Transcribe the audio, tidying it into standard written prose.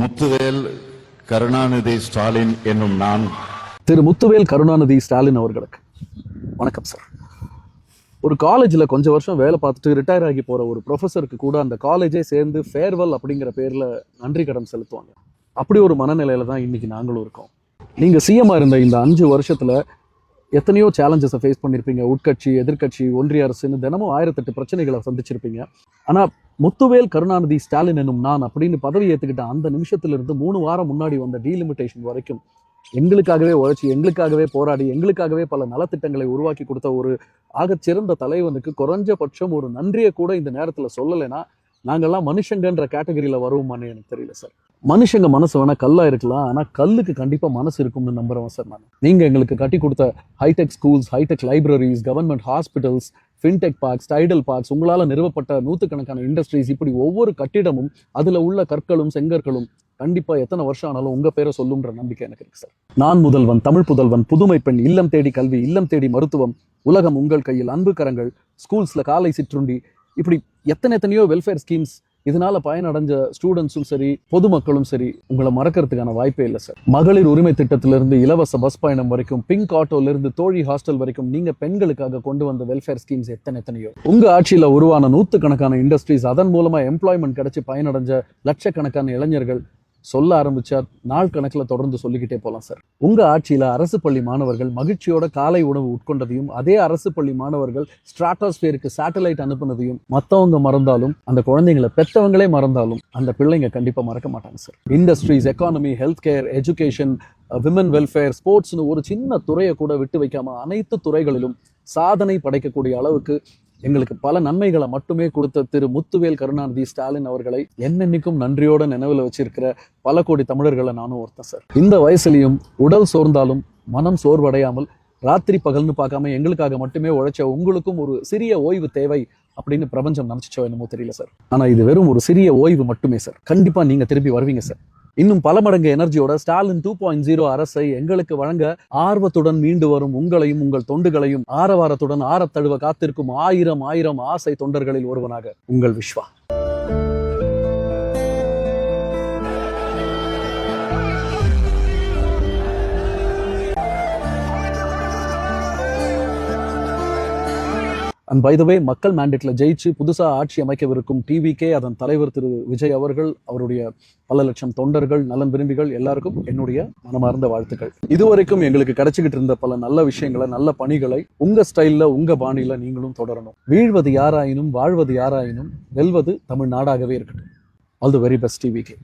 முத்துவேல் கருணாநிதி ஸ்டாலின் என்னும் நான். திரு முத்துவேல் கருணாநிதி ஸ்டாலின் அவர்களுக்கு வணக்கம் சார். ஒரு காலேஜில் கொஞ்சம் வருஷம் வேலை பார்த்துட்டு ரிட்டையர் ஆகி போகிற ஒரு ப்ரொஃபஸருக்கு கூட அந்த காலேஜே சேர்ந்து ஃபேர்வெல் அப்படிங்கிற பேரில் நன்றி கடன் செலுத்துவாங்க. அப்படி ஒரு மனநிலையில தான் இன்னைக்கு நாங்களும் இருக்கோம். நீங்கள் சிஎம்மாக இருந்த இந்த 5 வருஷத்தில் எத்தனையோ சேலஞ்சஸை ஃபேஸ் பண்ணியிருப்பீங்க. உட்கட்சி, எதிர்கட்சி, ஒன்றிய அரசுன்னு தினமும் 1008 பிரச்சனைகளை சந்திச்சிருப்பீங்க. ஆனால் முத்துவேல் கருணாநிதி ஸ்டாலின் என்னும் நான் அப்படின்னு பதவி ஏற்றுக்கிட்ட அந்த நிமிஷத்திலிருந்து 3 வாரம் முன்னாடி வந்த டீலிமிட்டேஷன் வரைக்கும் எங்களுக்காகவே உழைச்சி, எங்களுக்காகவே போராடி, எங்களுக்காகவே பல நலத்திட்டங்களை உருவாக்கி கொடுத்த ஒரு ஆகச்சிறந்த தலைவனுக்கு குறைஞ்சபட்சம் ஒரு நன்றியை கூட இந்த நேரத்தில் சொல்லலைன்னா நாங்கள்லாம் மனுஷங்கன்ற கேட்டகரியில் வருவோமான்னு எனக்கு தெரியல சார். மனுஷங்க மனசு வேணா கல்லா இருக்கலாம், ஆனால் கல்லுக்கு கண்டிப்பாக மனசு இருக்கும்னு நம்புறேன் சார் நான். நீங்கள் எங்களுக்கு கட்டி கொடுத்த hi tech schools, hi tech libraries, government hospitals, fintech parks, Tidel parks, உங்களால் நிறுவப்பட்ட 100கணக்கான இண்டஸ்ட்ரீஸ், இப்படி ஒவ்வொரு கட்டிடமும் அதில் உள்ள கற்களும் செங்கற்களும் கண்டிப்பாக எத்தனை வருஷம் ஆனாலும் உங்கள் பேரை சொல்லுன்ற நம்பிக்கை எனக்கு இருக்கு சார். நான் முதல்வன், தமிழ் புதல்வன், புதுமை பெண், இல்லம் தேடி கல்வி, இல்லம் தேடி மருத்துவம், உலகம் உங்கள் கையில், அன்பு கரங்கள், ஸ்கூல்ஸில் காலை சிற்றுண்டி, இப்படி எத்தனையோ வெல்ஃபேர் ஸ்கீம்ஸ், இதனால பயனடைஞ்ச ஸ்டூடெண்ட்ஸும் சரி, பொதுமக்களும் சரி, உங்களை மறக்கிறதுக்கான வாய்ப்பே இல்லை சார். மகளிர் உரிமை திட்டத்திலிருந்து இலவச பஸ் பயணம் வரைக்கும், பிங்க் ஆட்டோல இருந்து தோழி ஹாஸ்டல் வரைக்கும் நீங்க பெண்களுக்காக கொண்டு வந்த வெல்ஃபேர் ஸ்கீம்ஸ் எத்தனையோ. உங்க ஆட்சியில உருவான 100கணக்கான இண்டஸ்ட்ரீஸ், அதன் மூலமா எம்ப்ளாய்மெண்ட் கிடைச்சி பயனடைஞ்ச லட்சக்கணக்கான இளைஞர்கள், சொல்ல ஆரம்பிச்சா நாள் கணக்கில் தொடர்ந்து சொல்லிக்கிட்டே போகலாம் சார். உங்க ஆட்சியில அரசு பள்ளி மாணவர்கள் மகிழ்ச்சியோட காலை உணவு உட்கொண்டதையும், அதே அரசு பள்ளி மாணவர்கள் ஸ்ட்ராட்டோஸ்பியருக்கு சேட்டலைட் அனுப்புனதையும் மற்றவங்க மறந்தாலும், அந்த குழந்தைங்களை பெற்றவங்களே மறந்தாலும் அந்த பிள்ளைங்க கண்டிப்பா மறக்க மாட்டாங்க sir. Industries, economy, health care, education, women welfare, ஸ்போர்ட்ஸ்னு ஒரு சின்ன துறையை கூட விட்டு வைக்காம அனைத்து துறைகளிலும் சாதனை படைக்கக்கூடிய அளவுக்கு எங்களுக்கு பல நன்மைகளை மட்டுமே கொடுத்த திரு முத்துவேல் கருணாநிதி ஸ்டாலின் அவர்களை என்னென்னைக்கும் நன்றியோட நினைவில் வச்சிருக்கிற பல கோடி தமிழர்களை நானும் ஒருத்தன் சார். இந்த வயசுலையும் உடல் சோர்ந்தாலும் மனம் சோர்வடையாமல் ராத்திரி பகல்னு பார்க்காம எங்களுக்காக மட்டுமே உழைச்ச உங்களுக்கும் ஒரு சிறிய ஓய்வு தேவை அப்படின்னு பிரபஞ்சம் நினைச்சோ என்னமோ தெரியல சார். ஆனா இது வெறும் ஒரு சிறிய ஓய்வு மட்டுமே சார். கண்டிப்பா நீங்க திரும்பி வருவீங்க சார். இன்னும் பல மடங்கு எனர்ஜியோட ஸ்டாலின் 2.0 அரசை எங்களுக்கு வழங்க ஆர்வத்துடன் மீண்டு வரும் உங்களையும் உங்கள் தொண்டுகளையும் ஆரவாரத்துடன் ஆரத்தழுவ காத்திருக்கும் ஆயிரம் ஆசை தொண்டர்களில் ஒருவனாக உங்கள் விஸ்வா. அண்ட் பை த வே, மக்கள் மேண்டேட்ல ஜெயிச்சு புதுசாக ஆட்சி அமைக்கவிருக்கும் டிவிகே, அதன் தலைவர் திரு விஜய் அவர்கள், அவருடைய பல லட்சம் தொண்டர்கள், நலன் விரும்பிகள் எல்லாருக்கும் என்னுடைய மனமார்ந்த வாழ்த்துக்கள். இதுவரைக்கும் எங்களுக்கு கிடைச்சிக்கிட்டு இருந்த பல நல்ல விஷயங்களை, நல்ல பணிகளை உங்க ஸ்டைல்ல, உங்க பாணியில நீங்களும் தொடரணும். வீழ்வது யாராயினும் வாழ்வது யாராயினும் வெல்வது தமிழ்நாடாகவே இருக்கட்டும். All the very best TVK.